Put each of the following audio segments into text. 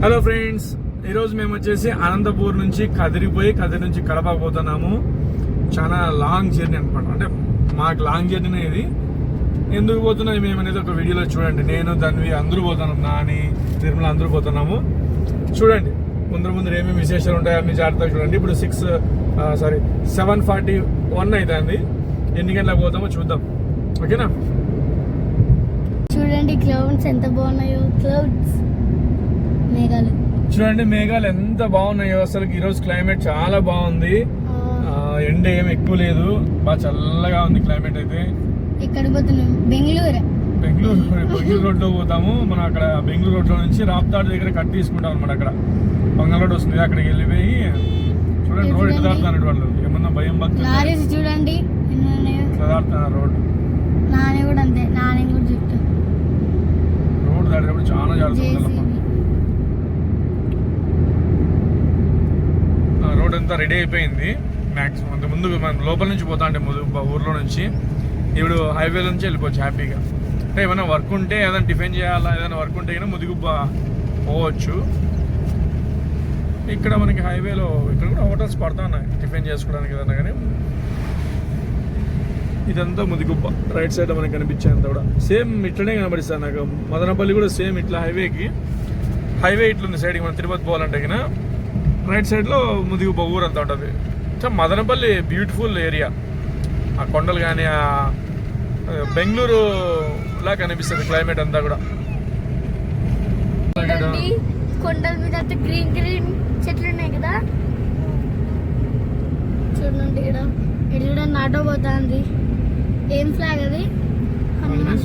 Hello friends, ఈరోజు మేము వచ్చేసి అనంతపూర్ నుంచి కదిరి నుంచి కడప పోతున్నాము. చాలా లాంగ్ జర్నీ అనమాట. అంటే మాకు లాంగ్ జర్నీ ఇది. ఎందుకు పోతున్నాయి మేము అనేది ఒక వీడియోలో చూడండి. నేను ధన్వి అందరూ పోతున్నాం, నాని నిర్మల అందరూ పోతున్నాము. చూడండి ముందర ఏమేమి విశేషాలు ఉంటాయో అన్ని జాగ్రత్తగా చూడండి. ఇప్పుడు 7:41 అవుతుంది. ఎన్ని గంటలకు పోతామో చూద్దాం, ఓకేనా? చూడండి క్లౌడ్స్ ఎంత బాగున్నాయో. క్లౌడ్స్ మేఘాలు చూడండి, మేఘాలు ఎంత బాగున్నాయో. అసలు ఈరోజు క్లైమేట్ చాలా బాగుంది. ఎండ ఏమి ఎక్కువ లేదు, బాగా చల్లగా ఉంది క్లైమేట్ అయితే. ఎక్కడ పోతున్నాం? బెంగళూరు రోడ్ లో పోతాము. మనం అక్కడ బెంగళూరు రోడ్ లో నుంచి రాప్తాడు దగ్గర కట్ తీసుకుంటాం అనమాట. అక్కడ బంగాళ రోడ్ వస్తుంది, అక్కడికి వెళ్ళిపోయి చూడండి రోడ్ ఎట్లా దాడుతున్నారు వాళ్ళు. ఏమన్నా భయం భక్తి చూడండి ఎట్లా దాడుతున్నారు రోడ్. నాని కూడా అంతే, నాని కూడా చుట్టూ రోడ్ దాడేటప్పుడు చాలా జాగ్రత్త. రోడ్ అంతా రెడీ అయిపోయింది మ్యాక్సిమం. అంత ముందు మనం లోపల నుంచి పోతా అంటే ఊర్లో నుంచి ఇప్పుడు హైవే నుంచి వెళ్ళిపోవచ్చు హ్యాపీగా. అంటే ఏమైనా వర్క్ ఉంటే, ఏదైనా టిఫిన్ చేయాలా, ఏదైనా వర్క్ ఉంటే కానీ ముదిగుబ్బ పోవచ్చు. ఇక్కడ మనకి హైవేలో ఇక్కడ కూడా హోటల్స్ పడతా ఉన్నాయి టిఫిన్ చేసుకోవడానికి ఏదైనా. కానీ ఇదంతా ముదిగుబ్బ రైట్ సైడ్ మనకి కనిపించేంత కూడా సేమ్ ఇట్లనే కనబడిస్తుంది నాకు. మదనపల్లి కూడా సేమ్ ఇట్లా హైవే ఇట్లుంది సైడ్కి. మనం తిరుపతి పోవాలంటే కదా రైట్ సైడ్లో ముదిగుబ్బ ఊరు అంతా ఉంటుంది. Madanapalle beautiful area. ఆ కొండలు కానీ ఆ బెంగళూరు లా కనిపిస్తుంది క్లైమేట్ అంతా కూడా. కొండల మీద గ్రీన్ చెట్లు ఉన్నాయి కదా. చూడండి ఇక్కడ ఎక్కడ నాటో పోతుంది. ఏం ఫ్లాగ్ అది? హనుమాన్.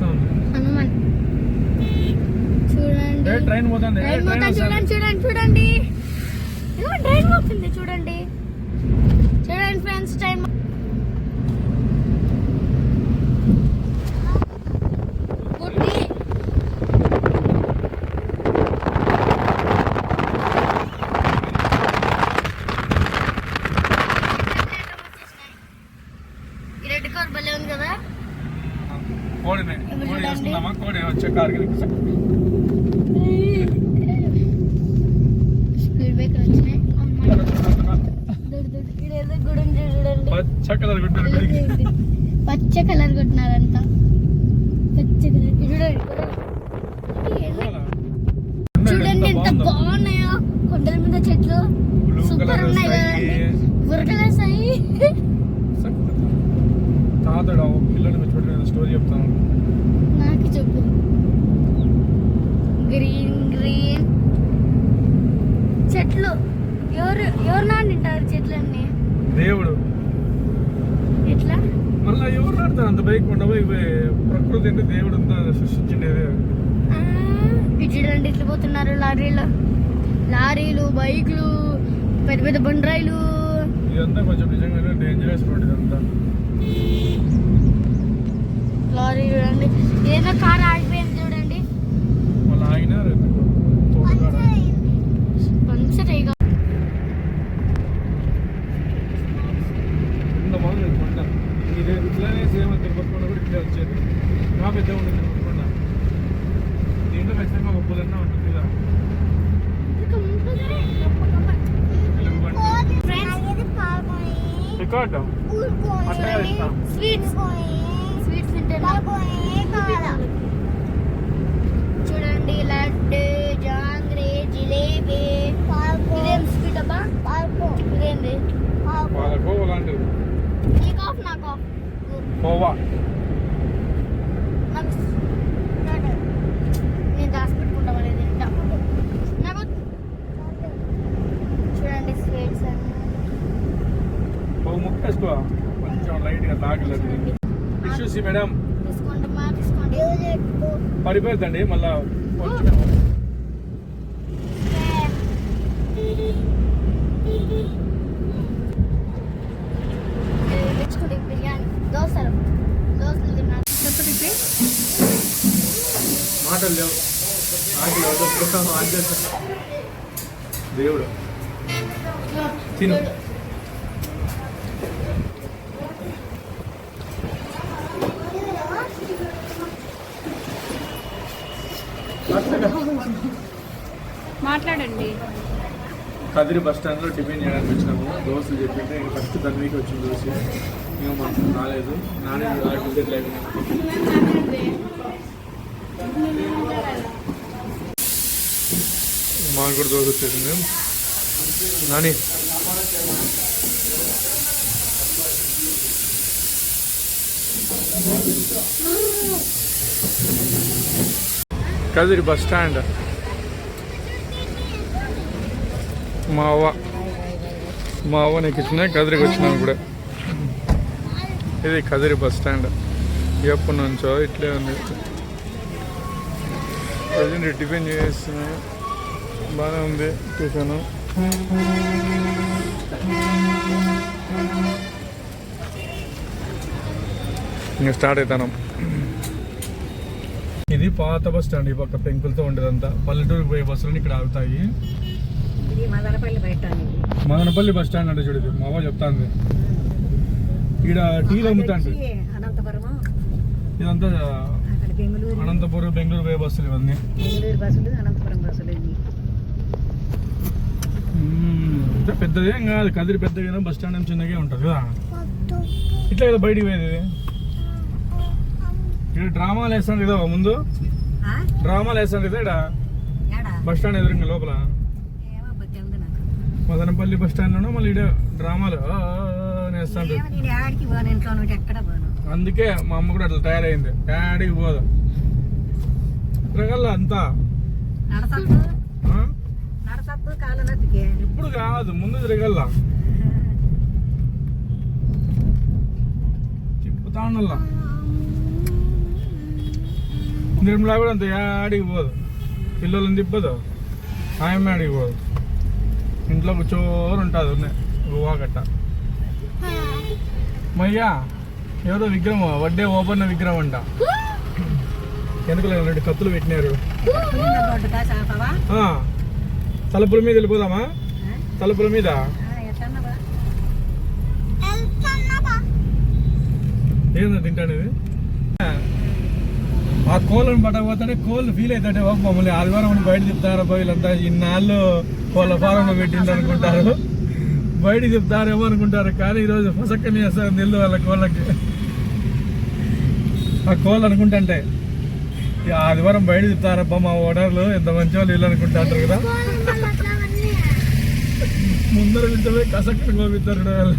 చూడండి ట్రైన్ పోతుంది. చూడండి ట్రైన్ పోతుంది. చూడండి ఫ్రెండ్స్ టైం. రెడ్ కార్ భలే ఉంది కదా. కోడి వేసుకుందామా? కోడి వచ్చే కార్ స్పీడ్ బ్రేకర్ వచ్చినాయి. గుడి చూడండి, పచ్చ కలర్ కొట్టినారంతా. చూడండి ఎంత బాగున్నాయో కొండల మీద చెట్లు. సూపర్ ఉన్నాయి కదండి. ఉరకలేసాయి. తాతడు పిల్లలు స్టోరీ చెప్తాను. నాకు చెప్పు. గ్రీన్ చెట్లు. ఎవరు నాటింటారు చెట్లన్నీ? దేవుడు. ఎట్లా మళ్ళీ ఎవరు నాడతారు అంత బైక్ కొండపోయి? ప్రకృతి అంటే దేవుడు అంతా సృష్టించిండేది. ఇటు చూడండి ఇట్లా పోతున్నారు లారీలు, బైక్లు, పెద్ద పెద్ద బండ్రాయిలు. ఇదంతా కొంచెం నిజంగా డేంజరస్ రోడ్ ఇదంతా. లారీ చూడండి, ఏదో కార్ ఆగిపోయింది చూడండి. వాళ్ళు ఆగినారు. పంచర్ ఇక ఇది ఇట్లానే సేమ్ తిరుపతి కొండ కూడా ఇట్లా వచ్చేది. ఇంకా పెద్ద ఉంటుంది తిరుపతి. దీంట్లో ఖచ్చితంగా ఒక పులన్నా ఉంటుంది కదా. చూడండి లడ్డు, జాంగ్రీ, జిలేబీ. ఇదేం స్వీట్ అబ్బా? ఇదేంది? పాలకోవా లాంటిది. నీకు ఆఫ్, నాకు ఆఫ్. కోవా నేను దాచి పెట్టుకుంటా మరి తింటా. నాకు చూడండి స్వీట్స్ ఒక ముక్క వేసుకో, కొంచెం లైట్గా తాగలేదు. ఇష్యూసి మేడం తీసుకోండి. పడిపోతుందండి మళ్ళా. బిర్యానీ, దోశలు తిన్నారు. మాటలు లేవు. దేవుడు తిను. మాట్లాడండి. కదిరి బస్ స్టాండ్లో టిఫిన్ చేయడానికి వచ్చినాము. దోశలు చెప్పింటే ఇంకా ఫస్ట్ తన్వికి వచ్చింది దోశ, ఇంకా మాకు రాలేదు. నానే లేదు. మాకు కూడా దోశ వచ్చేసింది. Nani Kadiri bus stand. మా అవ్వ నీకు ఇచ్చిన కదిరికి వచ్చినాను కూడా. ఇది కదిరి బస్ స్టాండ్. ఎప్పటి నుంచో ఇట్లే ఉంది. ప్రజెంట్ టిఫిన్ చేస్తున్నాను, బాగానే ఉంది టిఫిన్. ఇంకా స్టార్ట్ అవుతాను. ఇది పాత బస్ స్టాండ్. ఈ పక్క పెంకులతో ఉండేదంతా. పల్లెటూరుకి పోయే బస్సులు ఇక్కడ ఆగుతాయి. మదనపల్లి బస్ స్టాండ్ అంటే చూడదు, మా అవ్వ చెప్తాంది. ఇక్కడ టీలు అమ్ముతాండి. ఇదంతా అనంతపురం బెంగళూరు పోయే బస్సులు ఇవన్నీ. పెద్దదేం కాదు, కదిరి పెద్దగా బస్ స్టాండ్ చిన్నగా ఉంటుంది కదా. ఇట్లా కదా బయటికి పోయేది. ఇక్కడ డ్రామాలు వేస్తాను కదా ముందు, డ్రామాలు వేస్తాను కదా ఇక్కడ బస్ స్టాండ్ ఎదురుగా లోపల. మదనపల్లి బస్ స్టాండ్లోనూ మళ్ళీ ఇక్కడ డ్రామాలు వేస్తాను. అందుకే మా అమ్మ కూడా అట్లా తయారైంది. డాడీకి పోదు తిరగల్లా అంతా. ఇప్పుడు కాదు, ముందు తిరగల్లా, తిప్పుతా ఉండాల. నిర్మలా కూడా అంత ఆడికి పోదు, పిల్లలను తిప్పదు, ఆయమ్మ ఆడికి పోదు. ఇంట్లో కూర్చోరు ఉంటుంది గోవా గట్ట. మయ్యా ఎవరో విగ్రహం, వడ్డే ఓపెన్ విగ్రహం అంట. ఎందుకు రెండు కత్తులు పెట్టినారు. తలుపుల మీద వెళ్ళిపోదామా? తలుపుల మీద ఏందో తింటాను. ఇది ఆ కోళ్ళను పట్టకపోతే కోళ్ళు ఫీల్ అవుతాడే. మమ్మల్ని ఆదివారం బయట చెప్తారా వీళ్ళంతా, ఇన్నాళ్ళు కోళ్ళ ఫారంలో పెట్టిండు అనుకుంటారు, బయట చెప్తారేమో అనుకుంటారు. కానీ ఈరోజు ఫసక్కని వేస్తారు నిల్లు వాళ్ళ కోళ్ళకి. ఆ కోళ్ళు అనుకుంటే ఆదివారం బయట చెప్తారబ్బా మా ఓనర్లు, ఎంత మంచి వాళ్ళు వీళ్ళు అనుకుంటారు కదా. ముందర వెళ్తే కసక్కని కోపిస్తారు వాళ్ళు.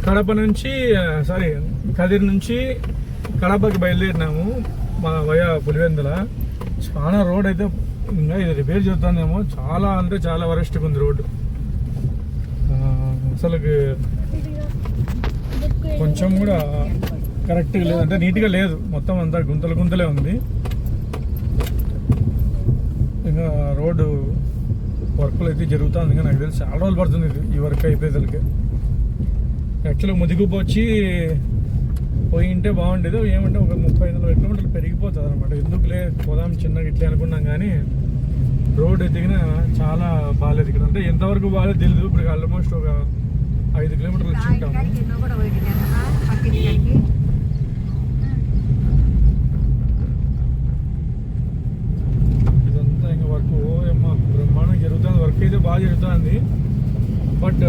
కడప నుంచి కదిరి నుంచి కడపకి బయలుదేరినాము మా వయా పులివెందుల. చాలా రోడ్ అయితే ఇంకా ఇది రిపేర్ చేస్తానేమో. చాలా అంటే చాలా వరస్ట్గా ఉంది రోడ్డు. అసలు కొంచెం కూడా కరెక్ట్గా లేదు, అంటే నీట్గా లేదు. మొత్తం అంతా గుంతలే ఉంది. ఇంకా రోడ్డు వర్క్లు అయితే జరుగుతుంది. ఇంకా నాకు తెలిసి చాలా రోజులు పడుతుంది ఈ వర్క్ అయిపోయేసరికి. యాక్చువల్గా ముదిగుపు వచ్చి పోయింటే బాగుండేది. ఏమంటే ఒక 30-40 కిలోమీటర్లు పెరిగిపోతుంది అనమాట. ఎందుకులే పోదాం చిన్నగా ఇట్లే అనుకున్నాం. కానీ రోడ్ ఎదిగిన చాలా బాగాలేదు ఇక్కడ. అంటే ఎంతవరకు బాగాలేదు తెలియదు. ఇప్పుడు ఆల్మోస్ట్ ఒక 5 కిలోమీటర్లు వచ్చి ఉంటాము. ఇదంతా ఇంకా వర్క్ బ్రహ్మాండం జరుగుతుంది. వర్క్ అయితే బాగా జరుగుతుంది. బట్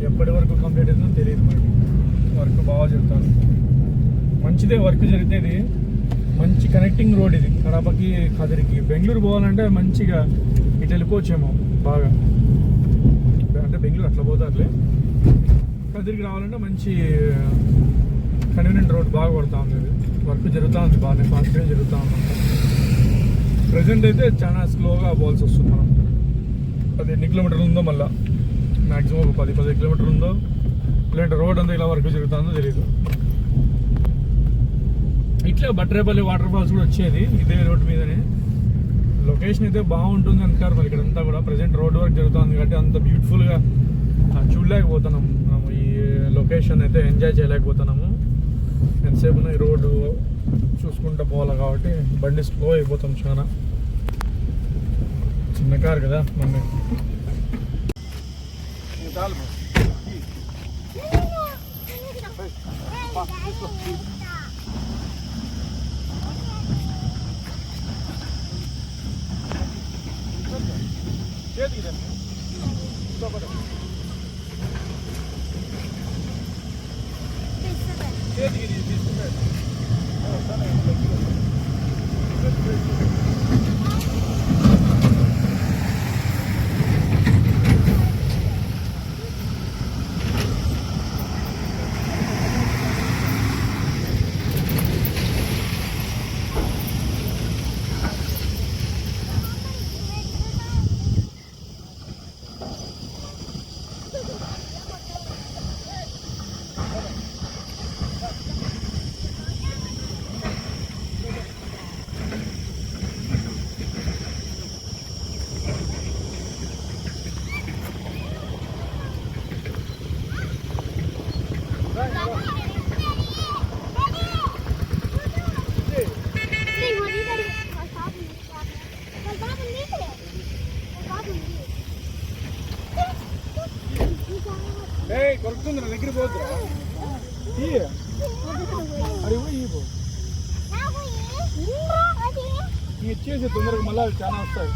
ఎప్పటి వరకు కంప్లీట్ అవుతుందో తెలియదు. మనకి వర్క్ బాగా జరుగుతుంది. మంచిదే వర్క్ జరిగేది. మంచి కనెక్టింగ్ రోడ్ ఇది కడపకి కదిరికి. బెంగళూరు పోవాలంటే మంచిగా ఇటు వెళ్ళిపోవచ్చేమో బాగా. అంటే బెంగళూరు అట్లా పోతారులే. కదిరికి రావాలంటే మంచి కన్వీనియంట్ రోడ్ బాగా పడుతూ ఉంది. ఇది వర్క్ జరుగుతూ ఉంది, బాగానే ఫాస్ట్గా జరుగుతూ ఉంది. ప్రజెంట్ అయితే చాలా స్లోగా పోవాల్సి వస్తుంది. మనం 18 కిలోమీటర్లు ఉందో, మళ్ళీ మ్యాక్సిమం ఒక 10-15 కిలోమీటర్లు ఉందో. ఇలాంటి రోడ్ అంతా ఇలా వర్క్ జరుగుతుందో తెలియదు. ఇట్లా బట్రేపల్లి వాటర్ ఫాల్స్ కూడా వచ్చేది ఇదే రోడ్ మీదనే. లొకేషన్ అయితే బాగుంటుంది అంటారు మరి ఇక్కడంతా కూడా. ప్రజెంట్ రోడ్ వర్క్ జరుగుతుంది కాబట్టి అంత బ్యూటిఫుల్గా చూడలేకపోతున్నాము. మనం ఈ లొకేషన్ అయితే ఎంజాయ్ చేయలేకపోతున్నాము. ఎంతసేపు ఈ రోడ్డు చూసుకుంటూ పోవాలి కాబట్టి బండి స్లో అయిపోతాం చాలా. చిన్న కారు కదా మన కొడుతుంది నా దగ్గర పోతురా అది పో ఇచ్చేసి తొందరగా మళ్ళీ చాలా వస్తాయి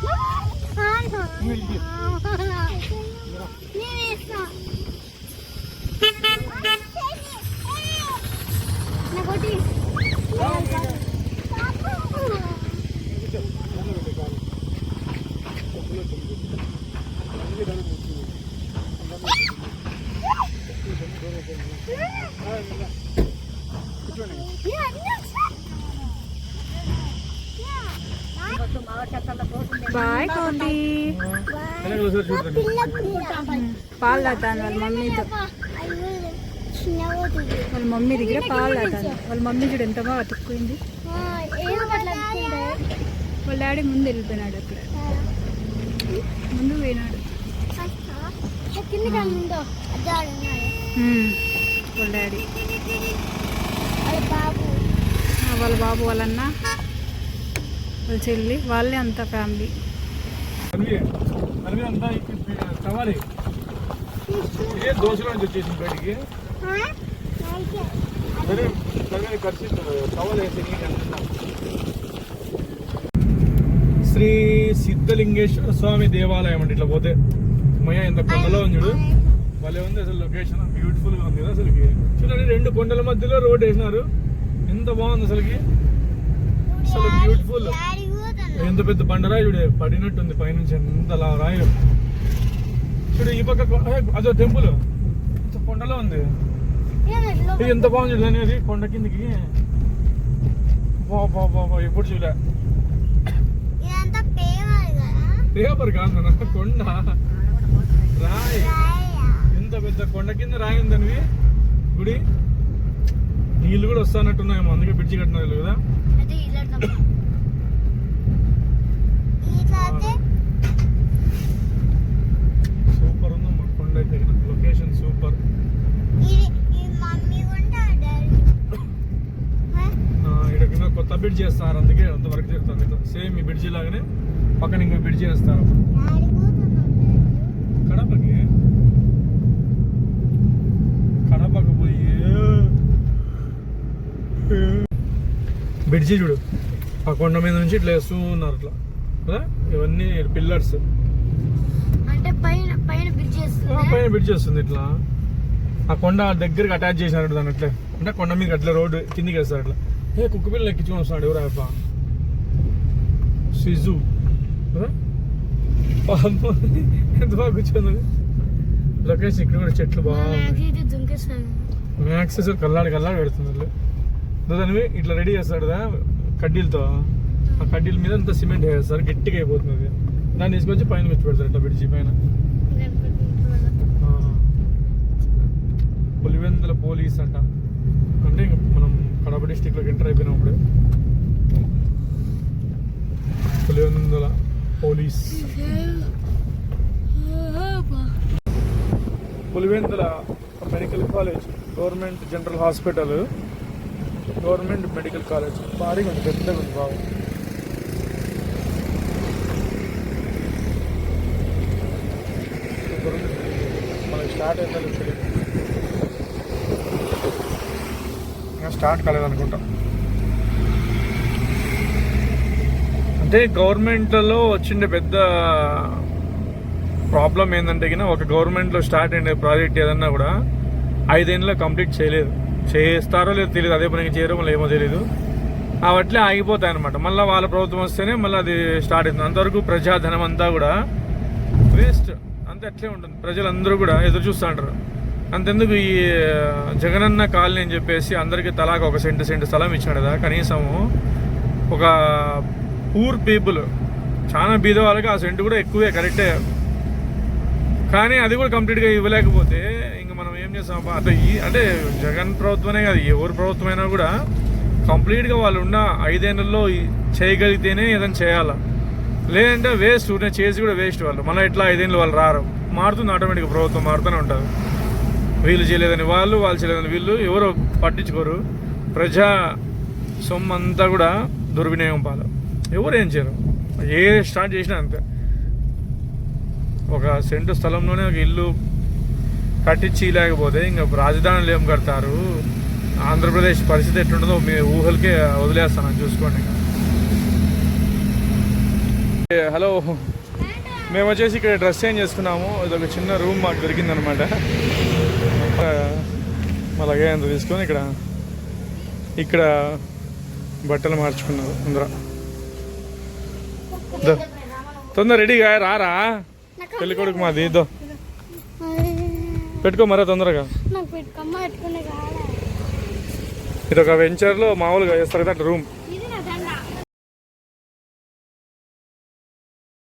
బాయ్ కోతి. పాలు తాతాను వాళ్ళ మమ్మీతో. వాళ్ళ మమ్మీ దగ్గర పాలు తాతాను. వాళ్ళ మమ్మీ చూడు ఎంత బాగా అతుక్కుంది. వాళ్ళ డాడీ ముందు వెళ్ళిపోయినాడు. అక్కడ ముందు పోయినాడు. వాళ్ళ డాడీ, వాళ్ళ బాబు, వాళ్ళన్న, వాళ్ళ చెల్లి, వాళ్ళే అంతా ఫ్యామిలీ. అంతా చవాలి ఏ దోశలో నుంచి వచ్చేసింది బయటికి ఖర్చు చవాలి. శ్రీ సిద్ధలింగేశ్వర స్వామి దేవాలయం అండి. ఇట్లా పోతే మయ ఎంత కొండలో ఉంది చూడు, భలే ఉంది అసలు. లొకేషన్ బ్యూటిఫుల్ గా ఉంది కదా అసలుకి. చూడండి 2 కొండల మధ్యలో రోడ్ వేసినారు. ఎంత బాగుంది అసలుకి. అసలు బ్యూటిఫుల్. ఎంత పెద్ద బండరాయి చూడే పడినట్టుంది పైనుంచి. ఎంత అలా రాయి చూడు. ఈ పక్క అదో టెంపుల్ కొండలో ఉంది. ఇది ఎంత బాగుంది చూడండి. అది కొండ కిందికి బాబా ఎప్పుడు చూలే. పేపర్ కాదు కొండ రాయి. ఎంత పెద్ద కొండ కింద రాయి ఉందనివి. గుడి నీళ్ళు కూడా వస్తానట్టున్నాయేమో, అందుకే బ్రిడ్జి కట్టినారు కదా. సూపర్ ఉందమ్మా కొండ అయితే. Location super. ఇక్కడ కొత్త బ్రిడ్జ్ చేస్తారు, అందుకే అంతవరకు జరుగుతుంది. సేమ్ ఈ బ్రిడ్జి లాగానే పక్కన ఇంకో బ్రిడ్జి చేస్తారు. కడపకు పోయి బ్రిడ్జి చూడు. ఆ కొండ మీద నుంచి ఇట్లా వేస్తూ ఉన్నారు అట్లా కదా. ఇవన్నీ పిల్లర్స్. పైన బ్రిడ్జ్ చేస్తుంది ఇట్లా. ఆ కొండ దగ్గరికి అటాచ్ చేసినారు దాన్ని అట్లా. అంటే కొండ మీద అట్లా రోడ్డు కిందికి వేస్తారు అట్లా. కుక్క పిల్లలు ఎక్కించుకొని వస్తున్నాడు ఎవరు అప్ప సిజు. ఎంత బాగా కూర్చోంది. లొకేషన్ ఇక్కడ కూడా చెట్లు బాగుంది. మ్యాక్స్ అసలు కల్లాడి పెడుతుంది. దానివి ఇట్లా రెడీ చేస్తాడు కదా కడ్డీలతో. ఆ కడ్డీల మీద అంతా సిమెంట్ వేస్తారు, గట్టిగా అయిపోతుంది. దాన్ని తీసుకొచ్చి పైన వచ్చి పెడతారు ఇట్లా బ్రిడ్జి పైన. పులివెందుల పోలీస్ అంట. అంటే ఇంక మనం కడప డిస్టిక్లోకి ఎంటర్ అయిపోయినప్పుడు Pulivendula police. Pulivendula medical college, government general hospital, government medical college. భారీగా ఉంది, పెద్దగా ఉంది బాగా. సూపర్. మనకి స్టార్ట్ అయిందా స్టార్ట్ కాలేదనుకుంటా. అంటే గవర్నమెంట్లో వచ్చిండే పెద్ద ప్రాబ్లం ఏంటంటే ఒక గవర్నమెంట్లో స్టార్ట్ అయిన ప్రాజెక్ట్ ఏదన్నా కూడా 5 ఏళ్ళలో కంప్లీట్ చేయలేదు. చేస్తారో లేదో తెలియదు, అదే పనికి చేయరో మళ్ళీ ఏమో తెలియదు. అవట్లే ఆగిపోతాయి అనమాట. మళ్ళీ వాళ్ళ ప్రభుత్వం వస్తేనే మళ్ళీ అది స్టార్ట్ అవుతుంది. అంతవరకు ప్రజాధనం అంతా కూడా వేస్ట్, అంతే అట్లే ఉంటుంది. ప్రజలందరూ కూడా ఎదురు చూస్తూ ఉంటారు. అంతెందుకు ఈ జగనన్న కాలనీ అని చెప్పేసి అందరికీ తలాక 1 సెంటు స్థలం ఇచ్చాడు కదా. కనీసము ఒక పూర్ పీపుల్, చాలా బీద వాళ్ళకి ఆ సెంటు కూడా ఎక్కువే, కరెక్టే. కానీ అది కూడా కంప్లీట్గా ఇవ్వలేకపోతే ఇంకా మనం ఏం చేస్తాం? అంటే జగన్ ప్రభుత్వమే కాదు, ఎవరి ప్రభుత్వం అయినా కూడా కంప్లీట్గా వాళ్ళు ఉన్న 5 ఏళ్ళల్లో చేయగలిగితేనే ఏదైనా చేయాలా. లేదంటే వేస్ట్, చేసి కూడా వేస్ట్. వాళ్ళు మళ్ళీ ఎట్లా 5 ఏళ్ళు వాళ్ళు రారు. మారుతుంది ఆటోమేటిక్గా, ప్రభుత్వం మారుతూనే ఉంటారు. వీళ్ళు చేయలేదని వాళ్ళు చేయలేదని వీళ్ళు, ఎవరు పట్టించుకోరు. ప్రజా సొమ్ము అంతా కూడా దుర్వినియోగం పాలు. ఎవరు ఏం చేయరు. ఏ స్టార్ట్ చేసినా అంతే. 1 సెంటు స్థలంలోనే ఒక ఇల్లు కట్టించి లేకపోతే ఇంకా రాజధానులు ఏం కడతారు? ఆంధ్రప్రదేశ్ పరిస్థితి ఎట్లుంటుందో మీ ఊహలకే వదిలేస్తాను, చూసుకోండి. హలో, మేము వచ్చేసి ఇక్కడ డ్రెస్ చేంజ్ చేసుకున్నాము. ఇది ఒక చిన్న రూమ్ మాకు దొరికిందనమాట. అలాగే అంత తీసుకొని ఇక్కడ బట్టలు మార్చుకున్నారు అందరూ. తొందర రెడీగా రారా, పెళ్లి కొడుకు మాది. ఇద్దో పెట్టుకో మరా తొందరగా. ఇది ఒక వెంచర్లో మామూలుగా వేస్తారు కదా అట్లా రూమ్.